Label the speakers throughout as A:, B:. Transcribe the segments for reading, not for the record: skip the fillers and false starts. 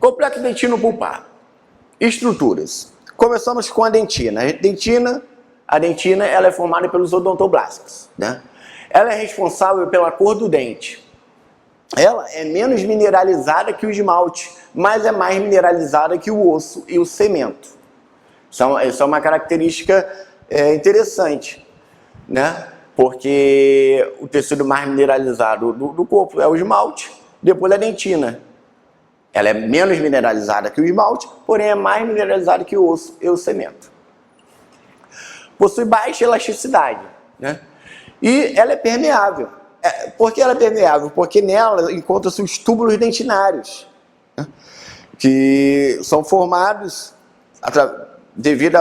A: Complexo dentino pulpar. Estruturas. Começamos com a dentina. A dentina ela é formada pelos odontoblastos, né? Ela é responsável pela cor do dente. Ela é menos mineralizada que o esmalte, mas é mais mineralizada que o osso e o cemento. Isso é uma característica interessante, né? Porque o tecido mais mineralizado do corpo é o esmalte, depois a dentina. Ela é menos mineralizada que o esmalte, porém é mais mineralizada que o osso e o cemento. Possui baixa elasticidade, né? E ela é permeável. Por que ela é permeável? Porque nela encontram-se os túbulos dentinários, né? Que são formados devido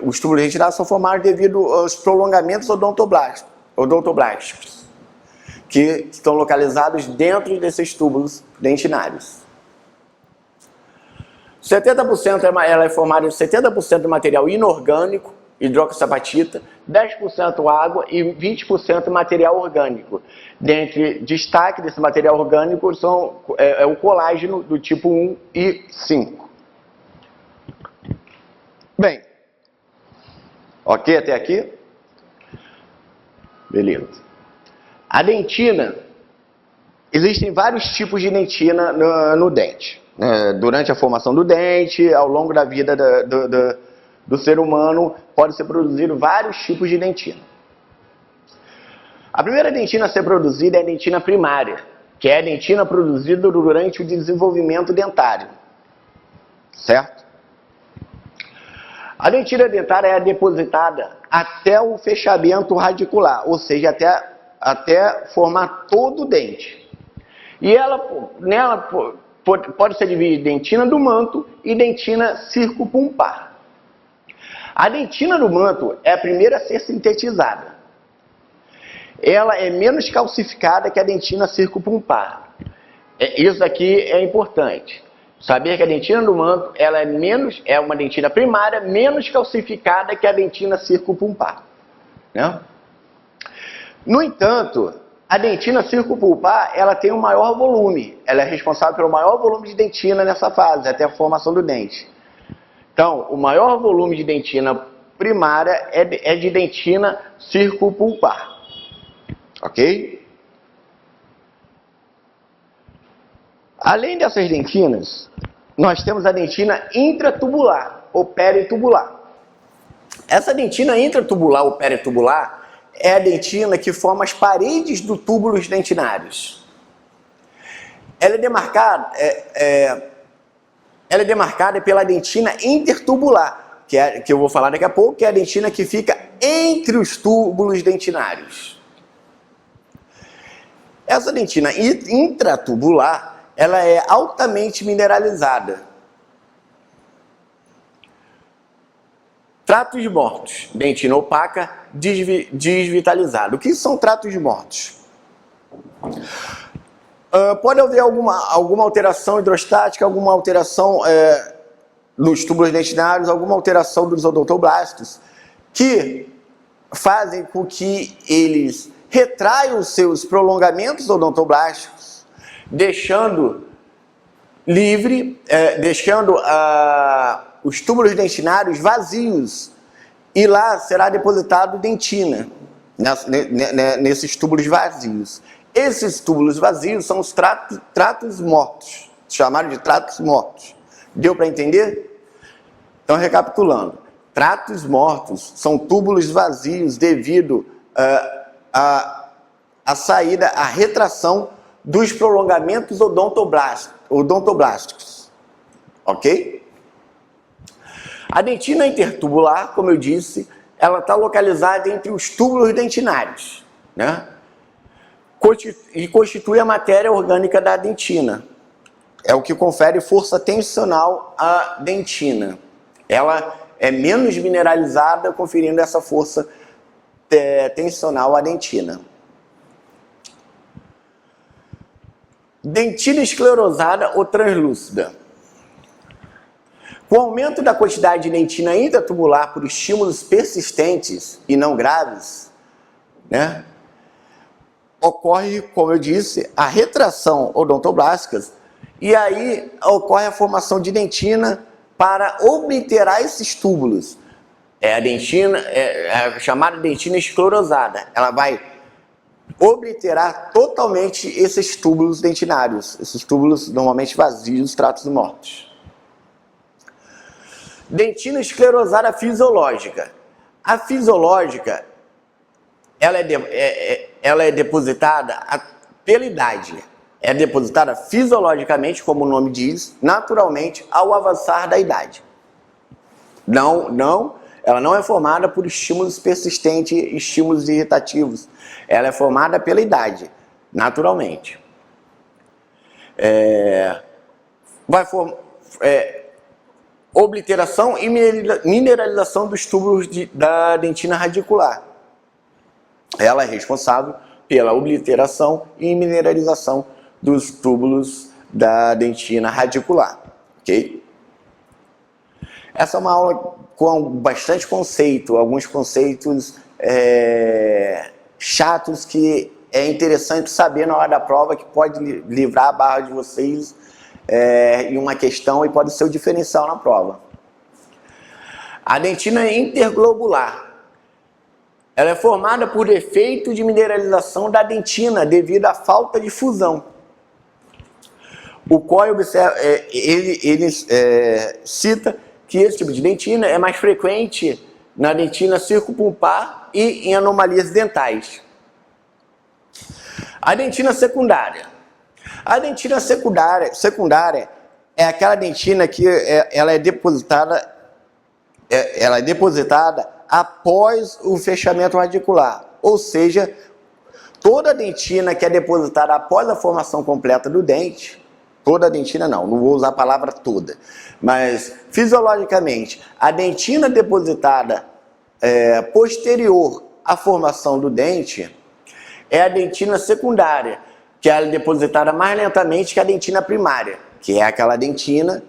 A: os túbulos dentinários são formados devido aos prolongamentos odontoblásticos, que estão localizados dentro desses túbulos dentinários. 70% ela é formada de 70% de material inorgânico, hidroxapatita, 10% água e 20% material orgânico. Dentre destaque desse material orgânico é o colágeno do tipo 1 e 5. Bem, ok até aqui? Beleza. A dentina, existem vários tipos de dentina no dente. Durante a formação do dente, ao longo da vida do ser humano, pode ser produzido vários tipos de dentina. A primeira dentina a ser produzida é a dentina primária, que é a dentina produzida durante o desenvolvimento dentário. Certo? A dentina dentária é depositada até o fechamento radicular, ou seja, até formar todo o dente. E nela pode ser dividida em dentina do manto e dentina circunpulpar. A dentina do manto é a primeira a ser sintetizada. Ela é menos calcificada que a dentina circunpulpar. Isso aqui é importante. Saber que a dentina do manto é uma dentina primária menos calcificada que a dentina circunpulpar, né? No entanto, a dentina circunpulpar ela tem um maior volume. Ela é responsável pelo maior volume de dentina nessa fase, até a formação do dente. Então, o maior volume de dentina primária é de dentina circunpulpar. Ok? Além dessas dentinas, nós temos a dentina intratubular ou peritubular. Essa dentina intratubular ou peritubular é a dentina que forma as paredes do túbulos dentinários. Ela é demarcada pela dentina intertubular, que eu vou falar daqui a pouco, que é a dentina que fica entre os túbulos dentinários. Essa dentina intratubular ela é altamente mineralizada. Tratos mortos, dentina opaca, desvitalizada. O que são tratos mortos? Pode haver alguma alteração hidrostática, alguma alteração nos túbulos dentinários, alguma alteração dos odontoblastos, que fazem com que eles retraiam os seus prolongamentos odontoblásticos, deixando os túbulos dentinários vazios, e lá será depositado dentina, nesses túbulos vazios. Esses túbulos vazios são os tratos mortos, chamados de tratos mortos. Deu para entender? Então, recapitulando. Tratos mortos são túbulos vazios devido à saída, à retração dos prolongamentos odontoblásticos. Ok? A dentina intertubular, como eu disse, ela está localizada entre os túbulos dentinários, né? E constitui a matéria orgânica da dentina. É o que confere força tensional à dentina. Ela é menos mineralizada, conferindo essa força tensional à dentina. Dentina esclerosada ou translúcida. Com o aumento da quantidade de dentina intratubular por estímulos persistentes e não graves, né, ocorre, como eu disse, a retração odontoblástica e aí ocorre a formação de dentina para obliterar esses túbulos. É a dentina, é a chamada dentina esclerosada. Ela vai obliterar totalmente esses túbulos dentinários, esses túbulos normalmente vazios, tratos mortos. Dentina esclerosada fisiológica. A fisiológica, ela é depositada pela idade. É depositada fisiologicamente, como o nome diz, naturalmente, ao avançar da idade. Ela não é formada por estímulos persistentes, estímulos irritativos. Ela é formada pela idade, naturalmente. Obliteração e mineralização dos túbulos da dentina radicular. Ela é responsável pela obliteração e mineralização dos túbulos da dentina radicular. Ok? Essa é uma aula com bastante conceito, alguns conceitos chatos que é interessante saber na hora da prova, que pode livrar a barra de vocês em uma questão e pode ser o diferencial na prova. A dentina interglobular. Ela é formada por efeito de mineralização da dentina devido à falta de fusão. O COI observa, ele cita que esse tipo de dentina é mais frequente na dentina circunpulpar e em anomalias dentais. A dentina secundária. A dentina secundária é aquela dentina que ela é depositada após o fechamento radicular, ou seja, toda dentina que é depositada após a formação completa do dente, toda dentina não vou usar a palavra toda, mas fisiologicamente, a dentina depositada posterior à formação do dente é a dentina secundária, que é depositada mais lentamente que a dentina primária, que é aquela dentina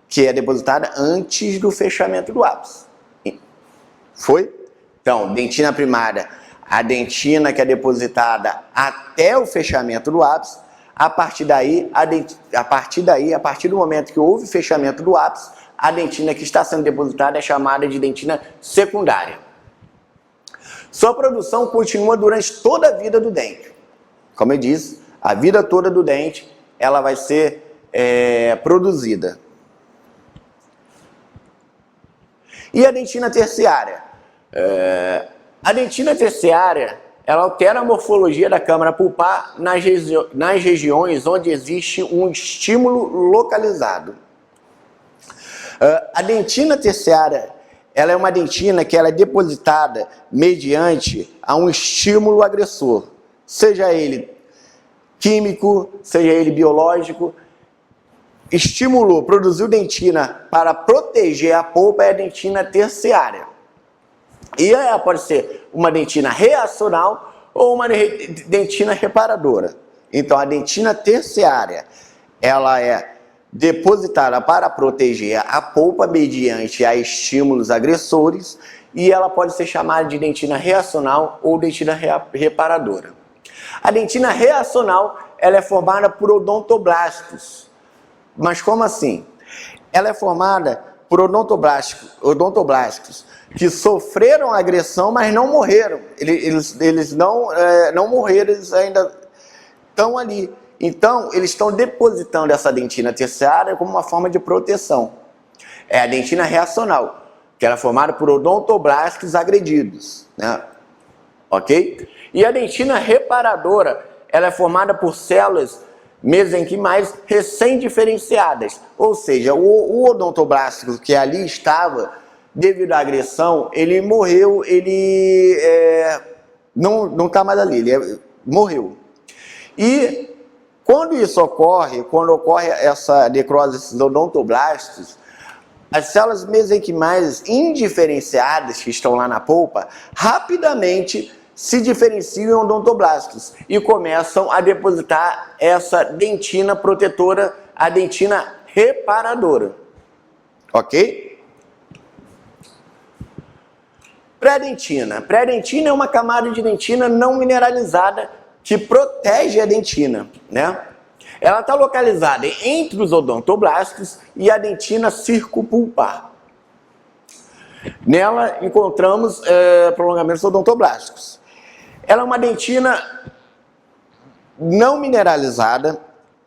A: que é depositada antes do fechamento do ápice. Foi? Então, dentina primária, a dentina que é depositada até o fechamento do ápice. A partir do momento que houve fechamento do ápice, a dentina que está sendo depositada é chamada de dentina secundária. Sua produção continua durante toda a vida do dente. Como eu disse, a vida toda do dente ela vai ser produzida. E a dentina terciária? A dentina terciária ela altera a morfologia da câmara pulpar nas regiões onde existe um estímulo localizado. A dentina terciária ela é uma dentina que ela é depositada mediante a um estímulo agressor, seja ele químico, seja ele biológico. Estimulou, produziu dentina para proteger a polpa é a dentina terciária. E ela pode ser uma dentina reacional ou uma dentina reparadora. Então, a dentina terciária, ela é depositada para proteger a polpa mediante a estímulos agressores e ela pode ser chamada de dentina reacional ou dentina reparadora. A dentina reacional, ela é formada por odontoblastos. Mas como assim? Ela é formada por odontoblastos que sofreram agressão, mas não morreram. Eles não morreram, eles ainda estão ali. Então, eles estão depositando essa dentina terciária como uma forma de proteção. É a dentina reacional, que ela é formada por odontoblastos agredidos, né? Ok? E a dentina reparadora, ela é formada por células mesenquimais recém-diferenciadas. Ou seja, o odontoblasto que ali estava, devido à agressão, ele morreu, ele não está mais ali, ele morreu. E quando isso ocorre, quando ocorre essa necrose desses odontoblastos, as células mesenquimais indiferenciadas que estão lá na polpa, rapidamente se diferenciam em odontoblastos e começam a depositar essa dentina protetora, a dentina reparadora. Ok? Pré-dentina. Pré-dentina é uma camada de dentina não mineralizada que protege a dentina, né? Ela está localizada entre os odontoblastos e a dentina circupulpar. Nela encontramos prolongamentos odontoblásticos. Ela é uma dentina não mineralizada,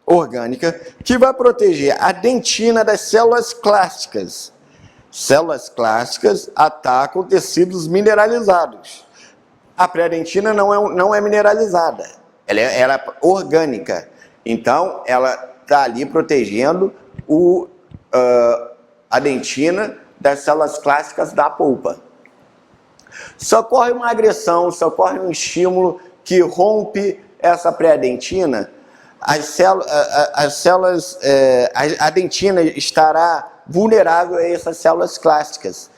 A: orgânica, que vai proteger a dentina das células clásticas. Células clásticas atacam tecidos mineralizados. A pré-dentina não é mineralizada, ela é orgânica. Então, ela está ali protegendo a dentina das células clássicas da polpa. Se ocorre uma agressão, se ocorre um estímulo que rompe essa pré-dentina, a dentina estará vulnerável a essas células clássicas,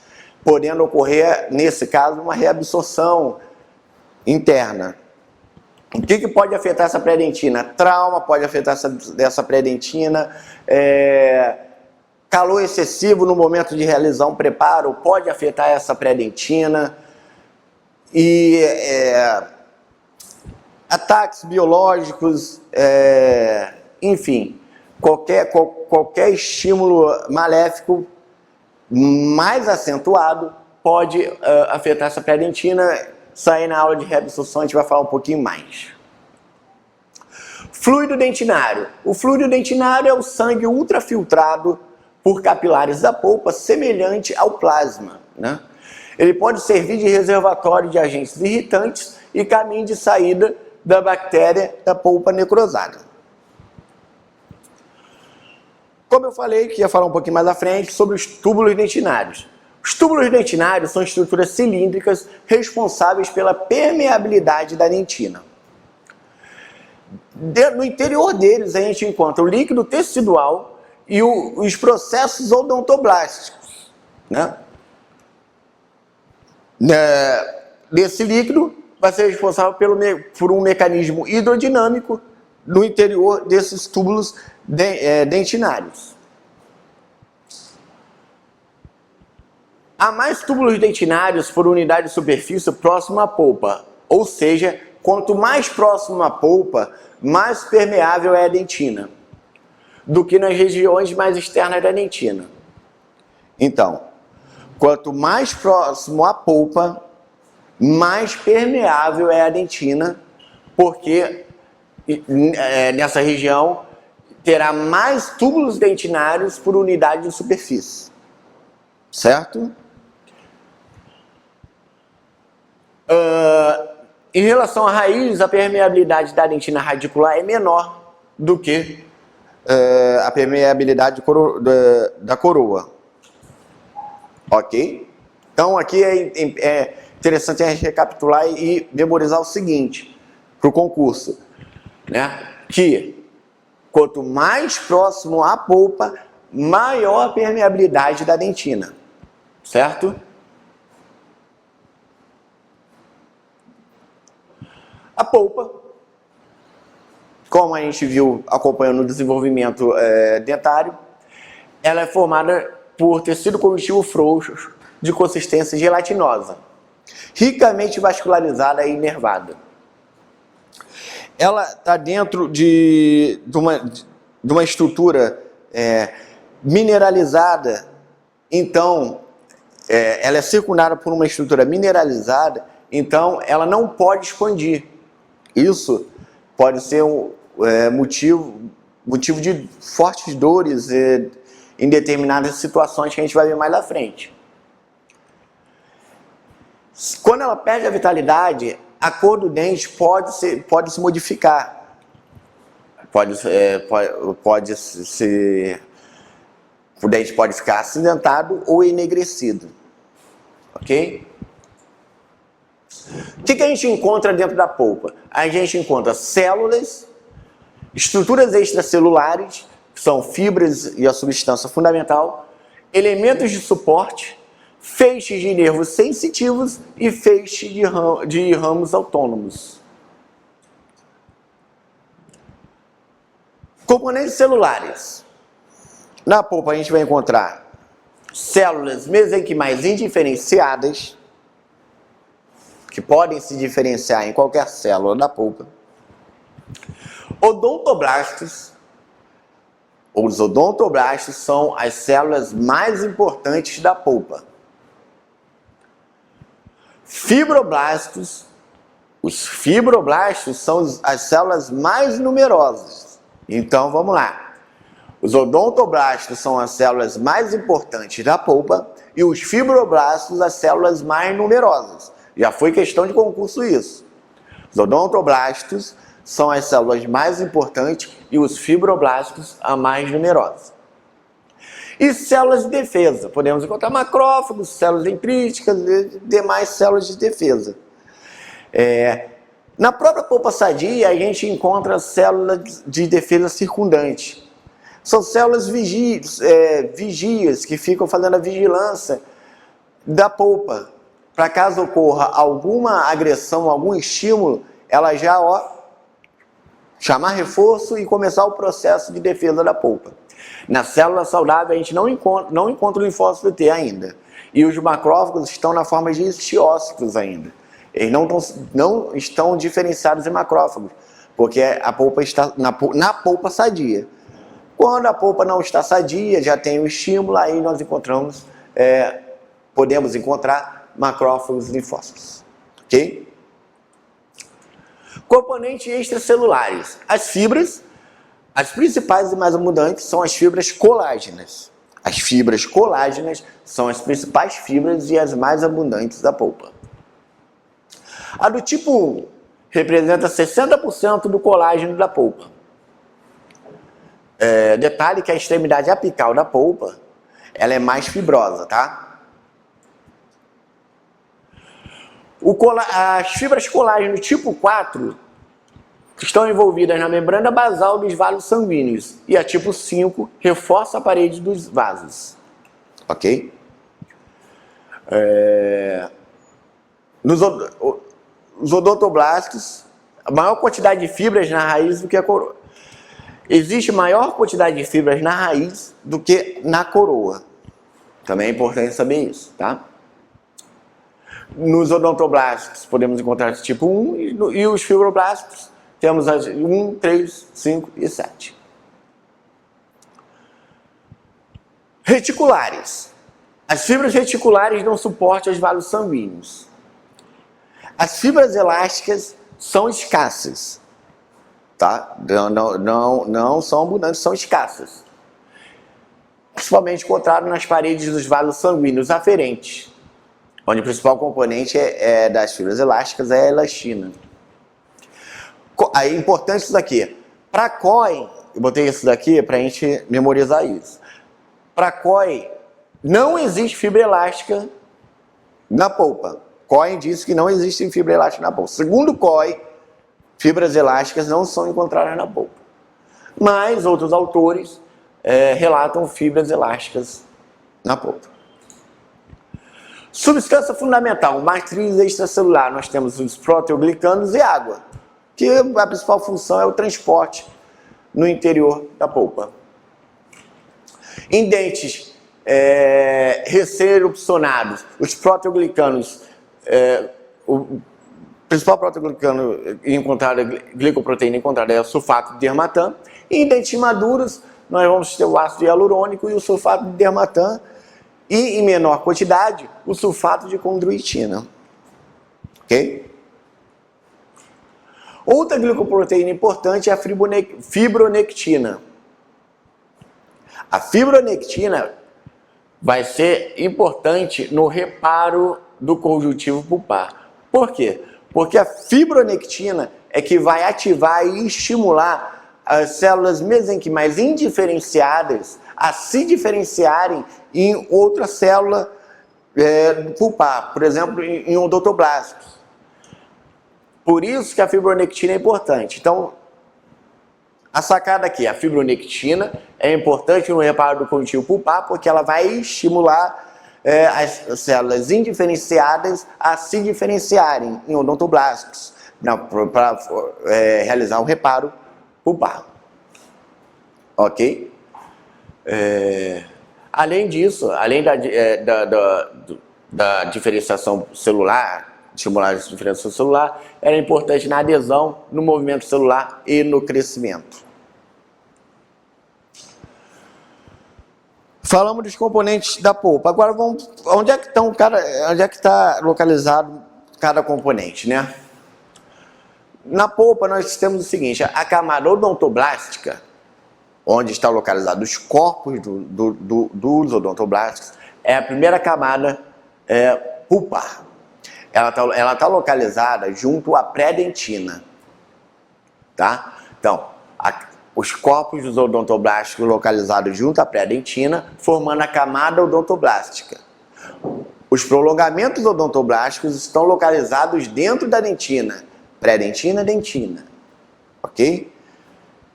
A: podendo ocorrer, nesse caso, uma reabsorção interna. O que pode afetar essa pré-dentina? Trauma pode afetar essa pré-dentina, calor excessivo no momento de realizar um preparo pode afetar essa pré-dentina, e ataques biológicos, enfim, qualquer estímulo maléfico mais acentuado pode afetar essa pré-dentina. Isso aí na aula de reabsorção a gente vai falar um pouquinho mais. Fluido dentinário. O fluido dentinário é o sangue ultrafiltrado por capilares da polpa, semelhante ao plasma, né? Ele pode servir de reservatório de agentes irritantes e caminho de saída da bactéria da polpa necrosada. Como eu falei, que ia falar um pouquinho mais à frente sobre os túbulos dentinários. Os túbulos dentinários são estruturas cilíndricas responsáveis pela permeabilidade da dentina. No interior deles a gente encontra o líquido tecidual e os processos odontoblásticos, né? Desse líquido vai ser responsável por um mecanismo hidrodinâmico no interior desses túbulos dentinários. Há mais túbulos dentinários por unidade de superfície próxima à polpa, ou seja, quanto mais próximo à polpa, mais permeável é a dentina, do que nas regiões mais externas da dentina. Então, quanto mais próximo à polpa, mais permeável é a dentina, porque nessa região terá mais túbulos dentinários por unidade de superfície. Certo? Em relação à raiz, a permeabilidade da dentina radicular é menor do que a permeabilidade da coroa. Ok? Então aqui é interessante a gente recapitular e memorizar o seguinte para o concurso, né? Que quanto mais próximo à polpa, maior a permeabilidade da dentina, certo? A polpa, como a gente viu acompanhando o desenvolvimento dentário, ela é formada por tecido conjuntivo frouxo de consistência gelatinosa, ricamente vascularizada e inervada. Ela está dentro de uma estrutura mineralizada, então ela é circundada por uma estrutura mineralizada, então ela não pode expandir. Isso pode ser motivo de fortes dores em determinadas situações que a gente vai ver mais à frente. Quando ela perde a vitalidade, a cor do dente pode se modificar. O dente pode ficar acinzentado ou enegrecido. Ok? O que a gente encontra dentro da polpa? A gente encontra células, estruturas extracelulares, que são fibras e a substância fundamental, elementos de suporte, feixes de nervos sensitivos e feixes de ramos autônomos. Componentes celulares. Na polpa a gente vai encontrar células mesenquimais indiferenciadas, que podem se diferenciar em qualquer célula da polpa. Odontoblastos. Os odontoblastos são as células mais importantes da polpa. Fibroblastos. Os fibroblastos são as células mais numerosas. Então, vamos lá. Os odontoblastos são as células mais importantes da polpa e os fibroblastos as células mais numerosas. Já foi questão de concurso isso. Os odontoblastos são as células mais importantes e os fibroblastos a mais numerosa. E células de defesa. Podemos encontrar macrófagos, células dendríticas e demais células de defesa. Na própria polpa sadia, a gente encontra células de defesa circundante. São células vigias que ficam fazendo a vigilância da polpa. Para caso ocorra alguma agressão, algum estímulo, ela já chamar reforço e começar o processo de defesa da polpa. Na célula saudável a gente não encontra o linfócito T ainda. E os macrófagos estão na forma de estiócitos ainda. Eles não estão diferenciados em macrófagos, porque a polpa está na polpa sadia. Quando a polpa não está sadia, já tem o estímulo, aí nós podemos encontrar macrófagos e linfócitos. Ok? Componentes extracelulares. As fibras, as principais e mais abundantes são as fibras colágenas. As fibras colágenas são as principais fibras e as mais abundantes da polpa. A do tipo 1 representa 60% do colágeno da polpa. Detalhe que a extremidade apical da polpa, ela é mais fibrosa, tá? As fibras colágeno tipo 4 estão envolvidas na membrana basal dos vasos sanguíneos e a tipo 5 reforça a parede dos vasos. Ok? Os odontoblastos, a maior quantidade de fibras na raiz do que a coroa. Existe maior quantidade de fibras na raiz do que na coroa. Também é importante saber isso, tá? Nos odontoblastos podemos encontrar o tipo 1 e os fibroblastos temos as 1, 3, 5 e 7. Reticulares. As fibras reticulares dão suporte aos vasos sanguíneos. As fibras elásticas são escassas. Tá? Não são abundantes, são escassas. Principalmente encontrado nas paredes dos vasos sanguíneos aferentes, onde o principal componente das fibras elásticas é a elastina. Aí é importante isso daqui. Para COI, eu botei isso daqui para a gente memorizar isso. Para COI, não existe fibra elástica na polpa. COI disse que não existe fibra elástica na polpa. Segundo COI, fibras elásticas não são encontradas na polpa. Mas outros autores relatam fibras elásticas na polpa. Substância fundamental, matriz extracelular, nós temos os proteoglicanos e água, que a principal função é o transporte no interior da polpa. Em dentes recém-erupcionados, os proteoglicanos, o principal proteoglicano encontrado, glicoproteína encontrada é o sulfato de dermatan. E em dentes maduros, nós vamos ter o ácido hialurônico e o sulfato de dermatan. E, em menor quantidade, o sulfato de condroitina. Ok? Outra glicoproteína importante é a fibronectina. A fibronectina vai ser importante no reparo do conjuntivo pulpar. Por quê? Porque a fibronectina é que vai ativar e estimular as células mesenquimais indiferenciadas a se diferenciarem em outra célula pulpar, por exemplo, em odontoblastos. Por isso que a fibronectina é importante. Então, a sacada aqui, a fibronectina é importante no reparo do conjuntivo pulpar porque ela vai estimular as células indiferenciadas a se diferenciarem em odontoblastos para realizar o reparo pulpar. Ok? Além disso, além da diferenciação celular, estimular a diferenciação celular, era importante na adesão, no movimento celular e no crescimento. Falamos dos componentes da polpa. Agora vamos, onde é que está localizado cada componente, né? Na polpa nós temos o seguinte: a camada odontoblástica, onde está localizado os corpos dos odontoblásticos, é a primeira camada pulpar. Ela tá localizada junto à pré-dentina, tá? Então, os corpos dos odontoblásticos localizados junto à pré-dentina, formando a camada odontoblástica. Os prolongamentos odontoblásticos estão localizados dentro da dentina, pré-dentina, dentina, ok?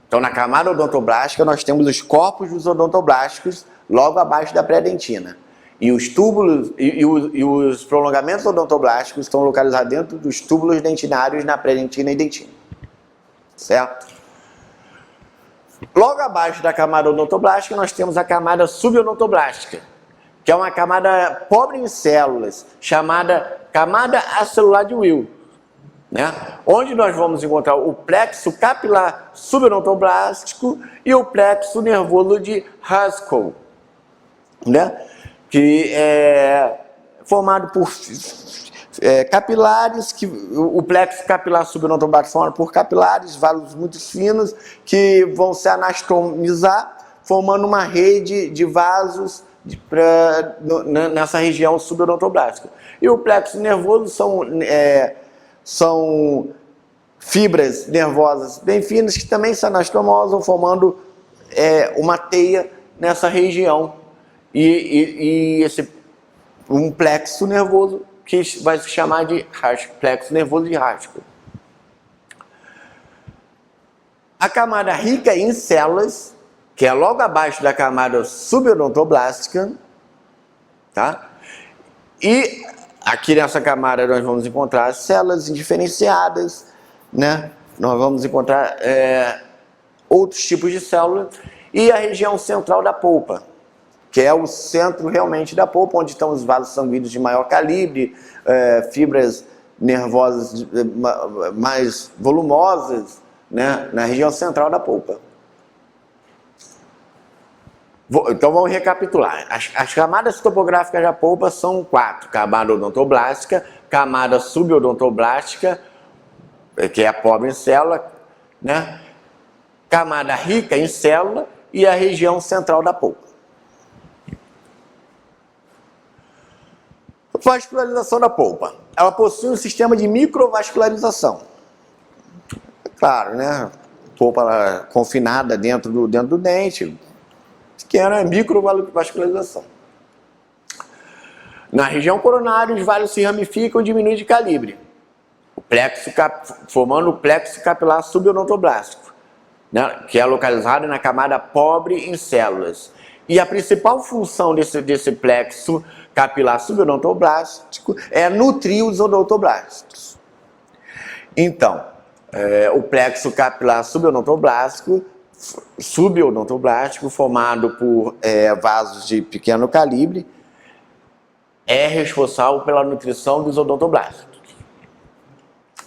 A: Então, na camada odontoblástica, nós temos os corpos dos odontoblásticos logo abaixo da pré-dentina. E os túbulos e os prolongamentos odontoblásticos estão localizados dentro dos túbulos dentinários na pré-dentina e dentina. Certo? Logo abaixo da camada odontoblástica, nós temos a camada subodontoblastica, que é uma camada pobre em células, chamada camada acelular de Will, né? Onde nós vamos encontrar o plexo capilar subodontoblástico e o plexo nervoso de Haskell, né? Que é formado por capilares, o plexo capilar subodontoblástico formado por capilares, vasos muito finos, que vão se anastomizar, formando uma rede de vasos nessa região subodontoblastica. E o plexo nervoso são fibras nervosas bem finas que também se anastomosam, formando uma teia nessa região. E um plexo nervoso que vai se chamar de plexo nervoso de Haskell. A camada rica em células, que é logo abaixo da camada subodontoblastica, tá? E aqui nessa camada nós vamos encontrar as células indiferenciadas, né? Nós vamos encontrar outros tipos de células e a região central da polpa, que é o centro realmente da polpa, onde estão os vasos sanguíneos de maior calibre, fibras nervosas mais volumosas, né, na região central da polpa. Então vamos recapitular. As camadas topográficas da polpa são 4. Camada odontoblástica, camada subodontoblastica, que é a pobre em célula, né, camada rica em célula e a região central da polpa. Vascularização da polpa. Ela possui um sistema de microvascularização. Claro, né? Polpa confinada dentro do dente, pequena microvascularização. Na região coronária, os vasos se ramificam e diminuem de calibre, formando o plexo capilar subodontoblástico, né? Que é localizado na camada pobre em células. E a principal função desse plexo capilar subodontoblástico é nutrir os odontoblastos. Então, o plexo capilar subodontoblástico, formado por vasos de pequeno calibre, é responsável pela nutrição dos odontoblastos.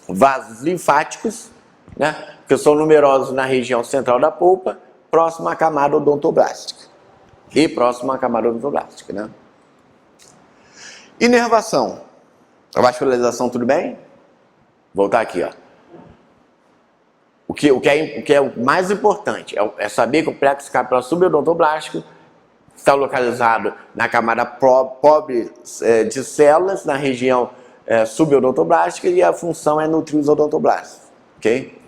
A: Vasos linfáticos, né, que são numerosos na região central da polpa, próximo à camada odontoblástica. Né? Inervação. A vascularização, tudo bem? Voltar aqui, ó. O que é o mais importante é saber que o plexo capilar subodontoblástico está localizado na camada pobre de células, na região subodontoblastica, e a função é nutrir os odontoblastos. Ok?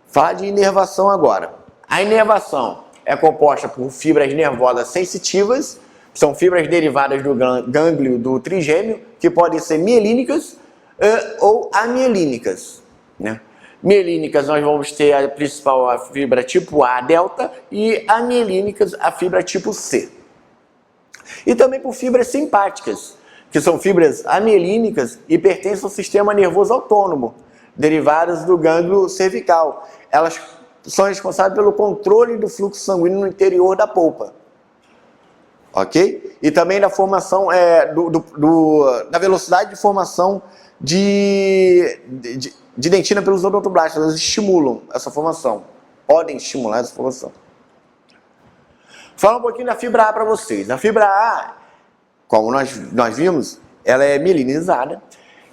A: Falar de inervação agora. A inervação é composta por fibras nervosas sensitivas, são fibras derivadas do gânglio do trigêmeo, que podem ser mielínicas ou amielínicas, né? Mielínicas nós vamos ter a principal, a fibra tipo A delta, e amielínicas a fibra tipo C. E também por fibras simpáticas, que são fibras amielínicas e pertencem ao sistema nervoso autônomo, derivadas do gânglio cervical. Elas são responsáveis pelo controle do fluxo sanguíneo no interior da polpa. ok? E também da formação, da velocidade de formação de dentina pelos odontoblastos. Elas estimulam essa formação, podem estimular essa formação. Fala um pouquinho da fibra A para vocês. A fibra A, como nós vimos, ela é mielinizada.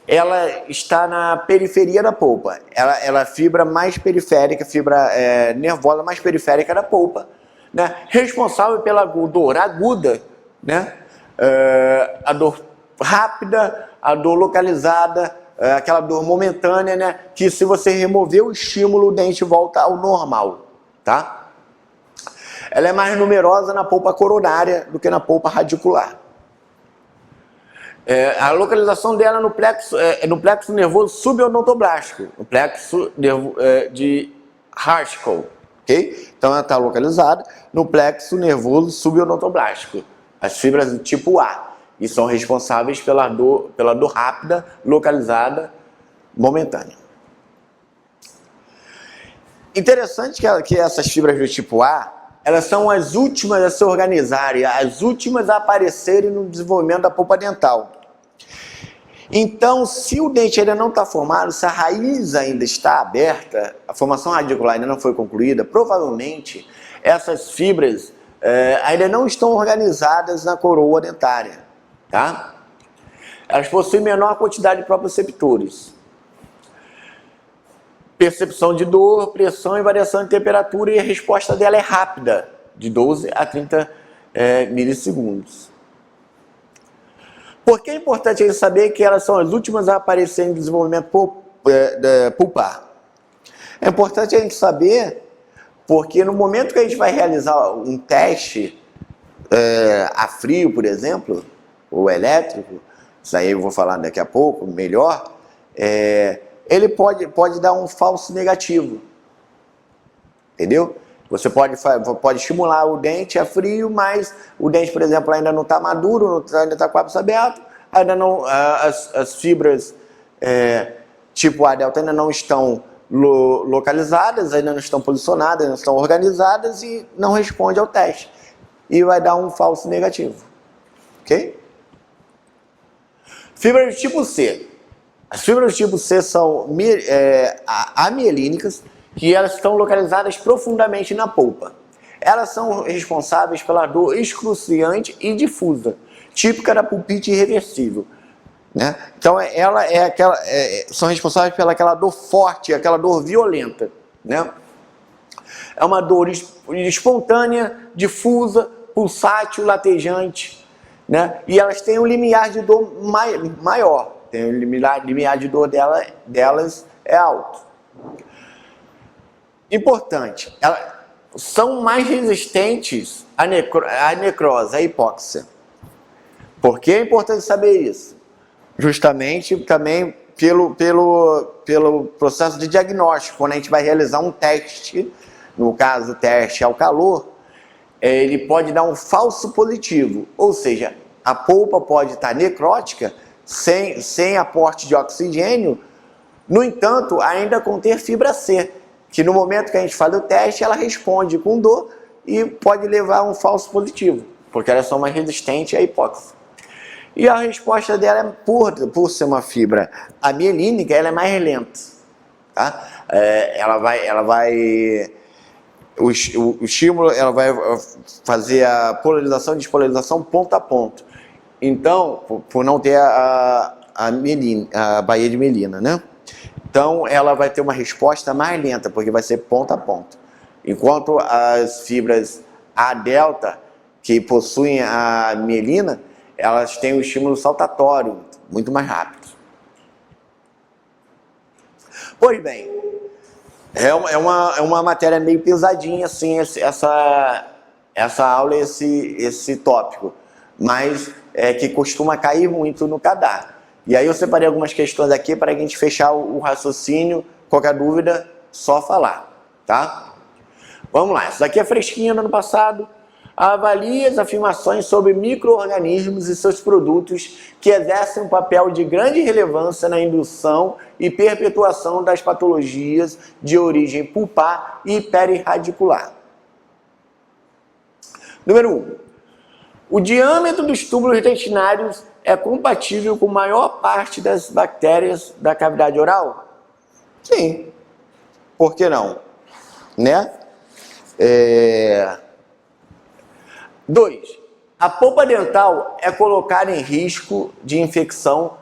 A: Ela está na periferia da polpa. Ela é a fibra mais periférica, fibra nervosa mais periférica da polpa, né? Responsável pela dor aguda, né? A dor rápida, a dor localizada, aquela dor momentânea, né? Que se você remover o estímulo, o dente volta ao normal, tá? Ela é mais numerosa na polpa coronária do que na polpa radicular. A localização dela no plexo nervoso subodontoblástico, no plexo de Harshkow, ok? Então ela está localizada no plexo nervoso subodontoblástico, as fibras do tipo A, e são responsáveis pela dor rápida, localizada, momentânea. Interessante que essas fibras do tipo A, elas são as últimas a se organizarem, as últimas a aparecerem no desenvolvimento da polpa dental. Então, se o dente ainda não está formado, se a raiz ainda está aberta, a formação radicular ainda não foi concluída, provavelmente essas fibras ainda não estão organizadas na coroa dentária, tá? Elas possuem menor quantidade de proprioceptores. Percepção de dor, pressão e variação de temperatura, e a resposta dela é rápida, de 12 a 30 milissegundos. Por que é importante a gente saber que elas são as últimas a aparecer em desenvolvimento pulpar? É importante a gente saber porque no momento que a gente vai realizar um teste a frio, por exemplo, ou elétrico, isso aí eu vou falar daqui a pouco, melhor, ele pode dar um falso negativo, entendeu? Você pode estimular o dente a frio, mas o dente, por exemplo, ainda não está maduro, ainda está com o ápice aberto, ainda não, as fibras tipo A delta ainda não estão localizadas, ainda não estão posicionadas, não estão organizadas e não responde ao teste. E vai dar um falso negativo, ok? Fibras do tipo C. As fibras do tipo C são amielínicas, que elas estão localizadas profundamente na polpa. Elas são responsáveis pela dor excruciante e difusa, típica da pulpite irreversível, né? Então ela são responsáveis pela dor forte, aquela dor violenta, né? É uma dor espontânea, difusa, pulsátil, latejante, né? E elas têm um limiar de dor maior. Tem o limiar de dor delas é alto. Importante, elas são mais resistentes à necrose, à hipóxia. Por que é importante saber isso? Justamente também pelo processo de diagnóstico. Quando a gente vai realizar um teste, no caso o teste ao calor, ele pode dar um falso positivo, ou seja, a polpa pode estar necrótica, sem aporte de oxigênio, no entanto, ainda conter fibra C, que no momento que a gente faz o teste, ela responde com dor e pode levar a um falso positivo, porque elas são mais resistentes à hipóxia. E a resposta dela, por ser uma fibra amielínica, ela é mais lenta, tá? O estímulo, ela vai fazer a polarização e despolarização ponto a ponto. Então, por não ter a baía de mielina, né? Então, ela vai ter uma resposta mais lenta, porque vai ser ponto a ponto. Enquanto as fibras A delta, que possuem a mielina, elas têm um estímulo saltatório, muito mais rápido. Pois bem, é uma matéria meio pesadinha, assim, essa aula, esse tópico, mas que costuma cair muito no CADA. E aí eu separei algumas questões aqui para a gente fechar o raciocínio. Qualquer dúvida, só falar, tá? Vamos lá, isso daqui é fresquinho do ano passado. Avalie as afirmações sobre micro-organismos e seus produtos que exercem um papel de grande relevância na indução e perpetuação das patologias de origem pulpar e perirradicular. Número 1. O diâmetro dos túbulos dentinários é compatível com a maior parte das bactérias da cavidade oral? Sim. Por que não? Né? 2. A polpa dental é colocada em risco de infecção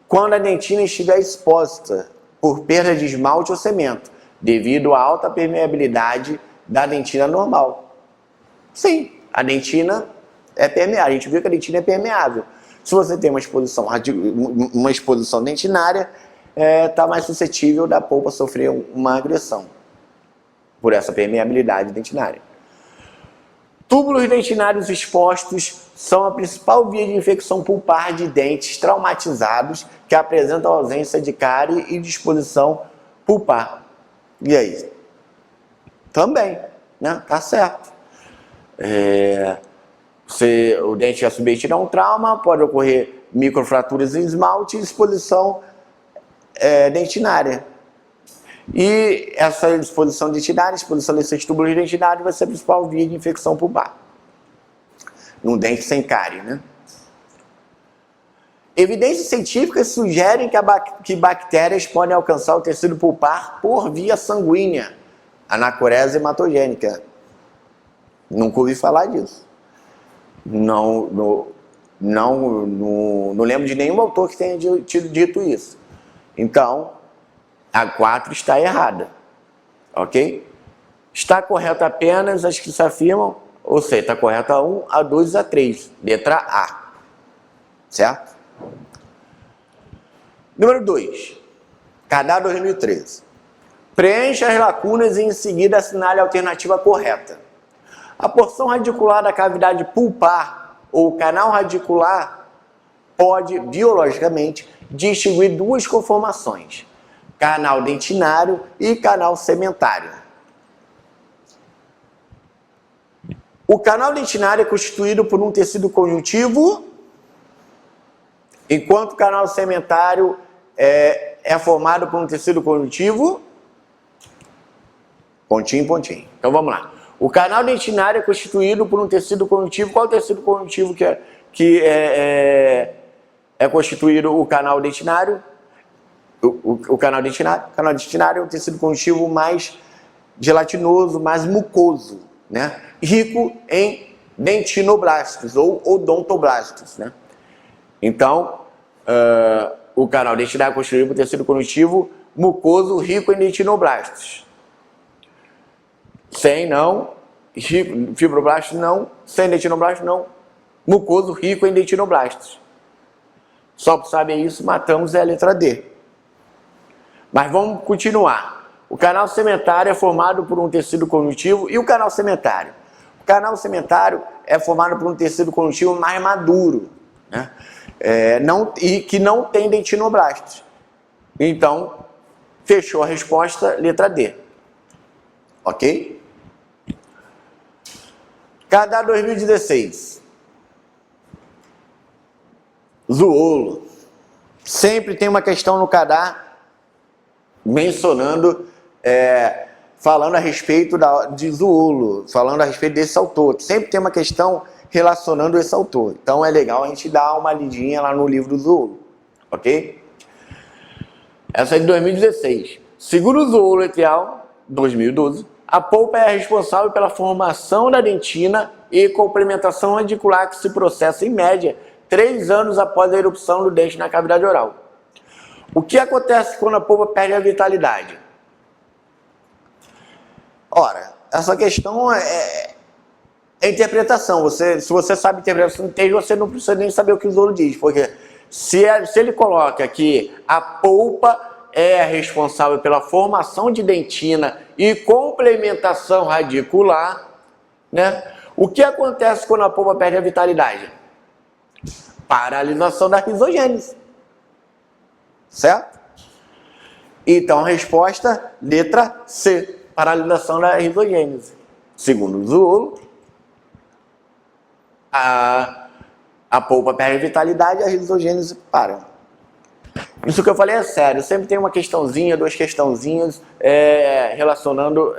A: quando a dentina estiver exposta por perda de esmalte ou cimento, devido à alta permeabilidade da dentina normal. Sim, a dentina é permeável. A gente viu que a dentina é permeável. Se você tem uma exposição dentinária, está mais suscetível da polpa sofrer uma agressão por essa permeabilidade dentinária. Túbulos dentinários expostos são a principal via de infecção pulpar de dentes traumatizados que apresentam ausência de cárie e disposição pulpar. E aí? Também, né? Tá certo. O dente é submetido a um trauma, pode ocorrer microfraturas em esmalte e exposição dentinária. E essa exposição dentinária, exposição desses túbulos dentinários vai ser a principal via de infecção pulpar. Num dente sem cárie, né? Evidências científicas sugerem que bactérias podem alcançar o tecido pulpar por via sanguínea, anacorese hematogênica. Nunca ouvi falar disso. Não lembro de nenhum autor que tenha dito isso. Então, a 4 está errada, ok? Está correta apenas as que se afirmam, ou seja, está correta a 1, a 2 e a 3, letra A, certo? Número 2, CADA 2013. Preencha as lacunas e em seguida assinale a alternativa correta. A porção radicular da cavidade pulpar ou canal radicular pode, biologicamente, distinguir duas conformações: canal dentinário e canal sementário. O canal dentinário é constituído por um tecido conjuntivo, enquanto o canal sementário é formado por um tecido conjuntivo, pontinho, pontinho. Então vamos lá. O canal dentinário é constituído por um tecido conjuntivo. Qual é o tecido conjuntivo que é constituído o canal dentinário? O canal dentinário. O canal dentinário é um tecido conjuntivo mais gelatinoso, mais mucoso, né? Rico em dentinoblastos ou odontoblastos, né? Então, o canal dentinário é constituído por um tecido conjuntivo mucoso, rico em dentinoblastos. Sem não, fibroblastos não, sem dentinoblastos não, mucoso rico em dentinoblastos. Só para saber isso, matamos a letra D. Mas vamos continuar. O canal sementário é formado por um tecido conjuntivo. E o canal sementário? O canal sementário é formado por um tecido conjuntivo mais maduro, né? E que não tem dentinoblastos. Então, fechou a resposta, letra D. Ok? CADA 2016. Zoolo. Sempre tem uma questão no CADA mencionando, falando a respeito de Zoolo, falando a respeito desse autor. Sempre tem uma questão relacionando esse autor. Então é legal a gente dar uma lidinha lá no livro do Zoolo. Ok? Essa é de 2016. Segundo o Zoolo et al., 2012, a polpa é responsável pela formação da dentina e complementação radicular que se processa em média 3 anos após a erupção do dente na cavidade oral. O que acontece quando a polpa perde a vitalidade? Ora, essa questão é interpretação. Se você sabe interpretação do texto, você não precisa nem saber o que o Zoolo diz, porque se ele coloca que a polpa é responsável pela formação de dentina e complementação radicular, né? O que acontece quando a polpa perde a vitalidade? Paralisação da rizogênese. Certo? Então a resposta, letra C, paralisação da rizogênese. Segundo o Zoolo, a polpa perde a vitalidade e a rizogênese para. Isso que eu falei é sério. Sempre tem uma questãozinha, 2 questãozinhas relacionando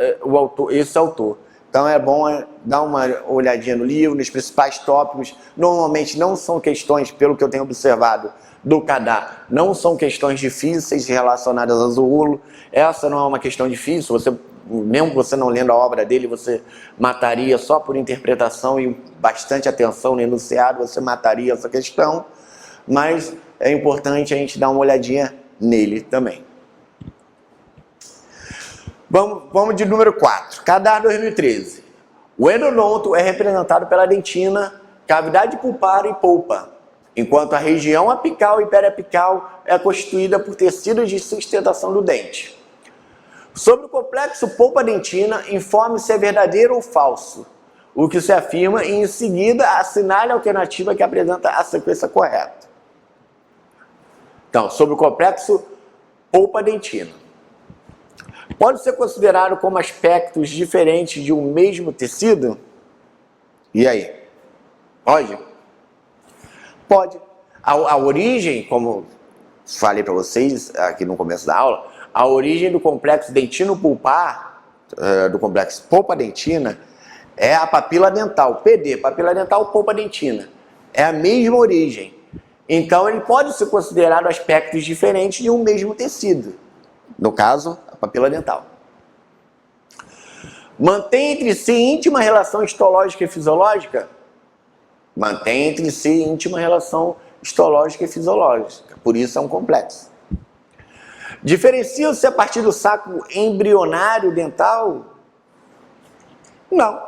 A: esse autor. Então é bom dar uma olhadinha no livro, nos principais tópicos. Normalmente não são questões, pelo que eu tenho observado do CADA, não são questões difíceis relacionadas ao Zuulo. Essa não é uma questão difícil, mesmo você não lendo a obra dele, você mataria só por interpretação e bastante atenção no enunciado, você mataria essa questão, mas é importante a gente dar uma olhadinha nele também. Vamos de número 4, CADA 2013. O endodonto é representado pela dentina, cavidade pulpar e polpa, enquanto a região apical e periapical é constituída por tecidos de sustentação do dente. Sobre o complexo polpa-dentina, informe se é verdadeiro ou falso, o que se afirma e em seguida assinale a alternativa que apresenta a sequência correta. Então, sobre o complexo polpa-dentina. Pode ser considerado como aspectos diferentes de um mesmo tecido? E aí? Pode? Pode. A origem, como falei para vocês aqui no começo da aula, a origem do complexo dentino-pulpar, do complexo polpa-dentina, é a papila dental, PD, papila dental, polpa-dentina. É a mesma origem. Então, ele pode ser considerado aspectos diferentes de um mesmo tecido. No caso, a papila dental. Mantém entre si íntima relação histológica e fisiológica? Mantém entre si íntima relação histológica e fisiológica. Por isso é um complexo. Diferencia-se a partir do saco embrionário dental? Não.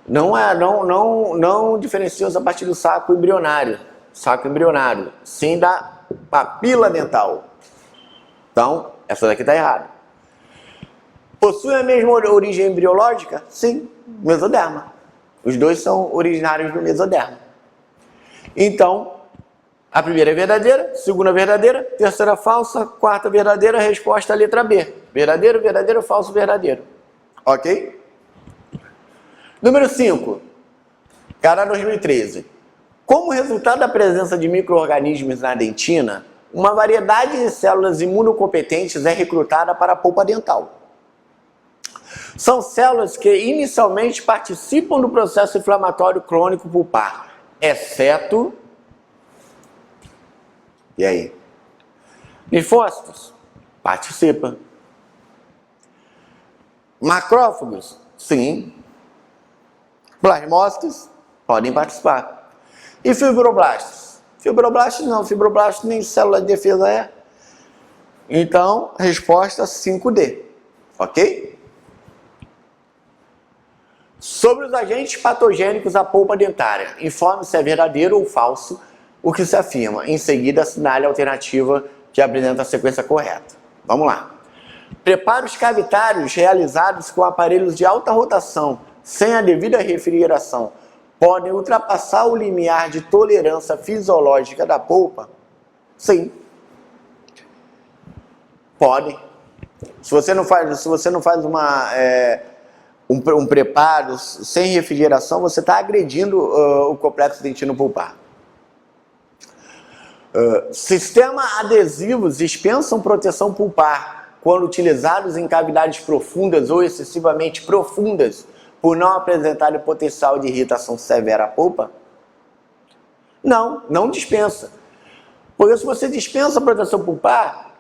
A: Não diferencia-se a partir do saco embrionário. Sim da papila dental. Então, essa daqui está errada. Possui a mesma origem embriológica? Sim, mesoderma. Os dois são originários do mesoderma. Então, a primeira é verdadeira, segunda verdadeira, terceira falsa, quarta verdadeira, resposta à letra B. Verdadeiro, verdadeiro, falso, verdadeiro. Ok? Número 5. CADA 2013. Como resultado da presença de micro-organismos na dentina, uma variedade de células imunocompetentes é recrutada para a polpa dental. São células que inicialmente participam do processo inflamatório crônico pulpar, exceto... E aí? Linfócitos? Participa. Macrófagos? Sim. Plasmócitos? Podem participar. E fibroblastos? Fibroblastos não, fibroblastos nem célula de defesa é. Então, resposta 5D. Ok? Sobre os agentes patogênicos da polpa dentária, informe se é verdadeiro ou falso o que se afirma. Em seguida, assinale a alternativa que apresenta a sequência correta. Vamos lá. Preparos cavitários realizados com aparelhos de alta rotação, sem a devida refrigeração, podem ultrapassar o limiar de tolerância fisiológica da polpa? Sim. Podem. Se você não faz um preparo sem refrigeração, você está agredindo o complexo dentino pulpar. Sistema adesivos dispensam proteção pulpar quando utilizados em cavidades profundas ou excessivamente profundas por não apresentarem potencial de irritação severa à polpa? Não, não dispensa. Porque se você dispensa a proteção pulpar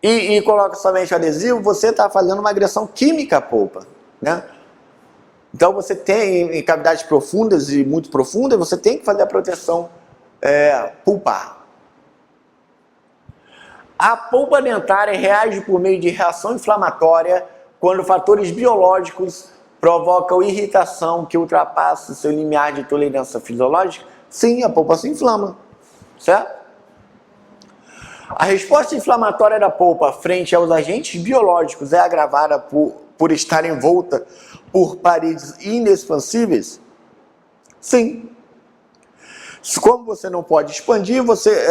A: e coloca somente o adesivo, você está fazendo uma agressão química à polpa, né? Então você tem em cavidades profundas e muito profundas, você tem que fazer a proteção pulpar. A polpa dentária reage por meio de reação inflamatória quando fatores biológicos provocam irritação que ultrapassa seu limiar de tolerância fisiológica. Sim, a polpa se inflama, certo? A resposta inflamatória da polpa frente aos agentes biológicos é agravada por estar envolta por paredes inexpansíveis? Sim. Como você não pode expandir, você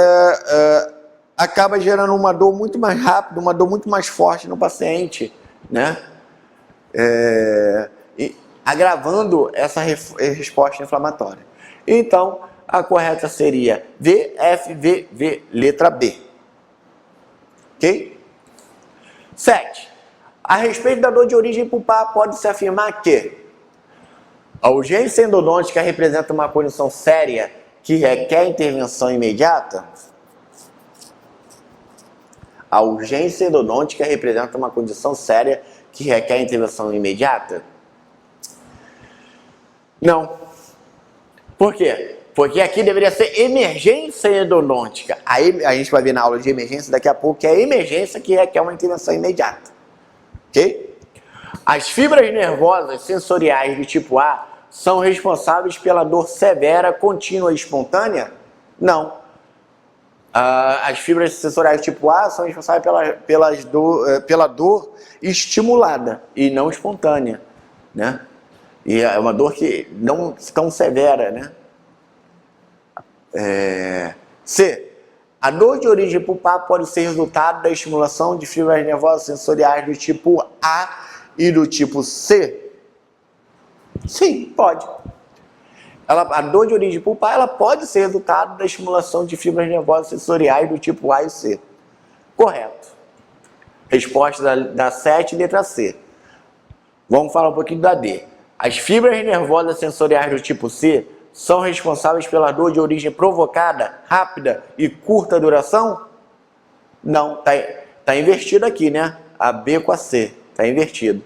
A: acaba gerando uma dor muito mais rápida, uma dor muito mais forte no paciente, né? E agravando essa resposta inflamatória. Então, a correta seria VFVV, letra B. Ok? 7. A respeito da dor de origem pulpar, pode-se afirmar que a urgência endodôntica representa uma condição séria que requer intervenção imediata. A urgência endodôntica representa uma condição séria que requer intervenção imediata? Não. Por quê? Porque aqui deveria ser emergência endodôntica. Aí a gente vai ver na aula de emergência daqui a pouco que é a emergência que requer uma intervenção imediata. Ok? As fibras nervosas sensoriais do tipo A são responsáveis pela dor severa, contínua e espontânea? Não. As fibras sensoriais do tipo A são responsáveis pela dor estimulada e não espontânea, né? E é uma dor que não tão severa, né? C. A dor de origem pulpar pode ser resultado da estimulação de fibras nervosas sensoriais do tipo A e do tipo C? Sim, pode. A dor de origem pulpar ela pode ser resultado da estimulação de fibras nervosas sensoriais do tipo A e C. Correto. Resposta da 7, letra C. Vamos falar um pouquinho da D. As fibras nervosas sensoriais do tipo C são responsáveis pela dor de origem provocada, rápida e curta duração? Não, tá invertido aqui, né? A B com a C, tá invertido.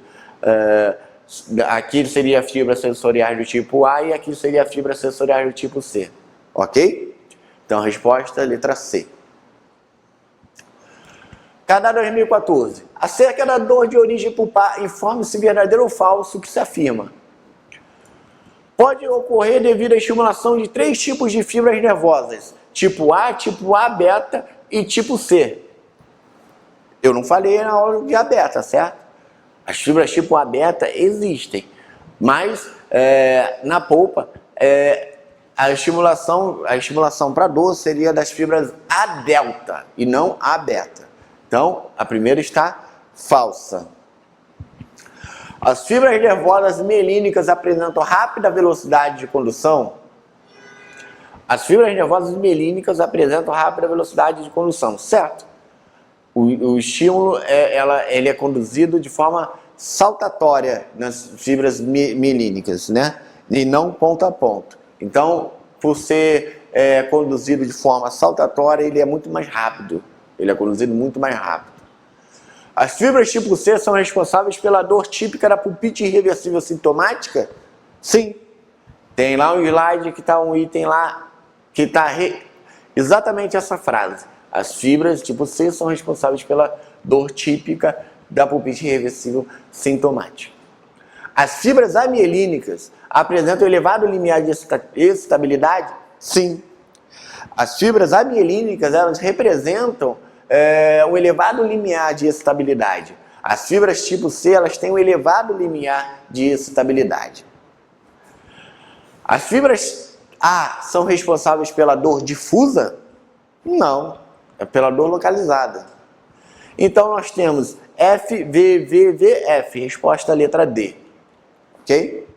A: Aqui seria a fibra sensorial do tipo A e aqui seria a fibra sensorial do tipo C. Ok? Então, a resposta é letra C. Cada 2014. Acerca da dor de origem pulpar, informe-se verdadeiro ou falso que se afirma. Pode ocorrer devido à estimulação de 3 tipos de fibras nervosas. Tipo A, tipo A beta e tipo C. Eu não falei na aula de A beta, certo? As fibras tipo A beta existem, mas na polpa a estimulação para dor seria das fibras A delta e não A beta. Então, a primeira está falsa. As fibras nervosas mielínicas apresentam rápida velocidade de condução? As fibras nervosas mielínicas apresentam rápida velocidade de condução, certo? O estímulo ele é conduzido de forma saltatória nas fibras mielínicas, né? E não ponto a ponto. Então, por ser conduzido de forma saltatória, ele é muito mais rápido. Ele é conduzido muito mais rápido. As fibras tipo C são responsáveis pela dor típica da pulpite irreversível sintomática? Sim. Tem lá um slide que está um item lá que está exatamente essa frase. As fibras tipo C são responsáveis pela dor típica da pulpite irreversível sintomática. As fibras amielínicas apresentam elevado limiar de excitabilidade? Sim. As fibras amielínicas elas representam um elevado limiar de excitabilidade. As fibras tipo C elas têm um elevado limiar de excitabilidade. As fibras A são responsáveis pela dor difusa? Não, é pela dor localizada. Então nós temos F, V, V, V, F, resposta letra D. Ok?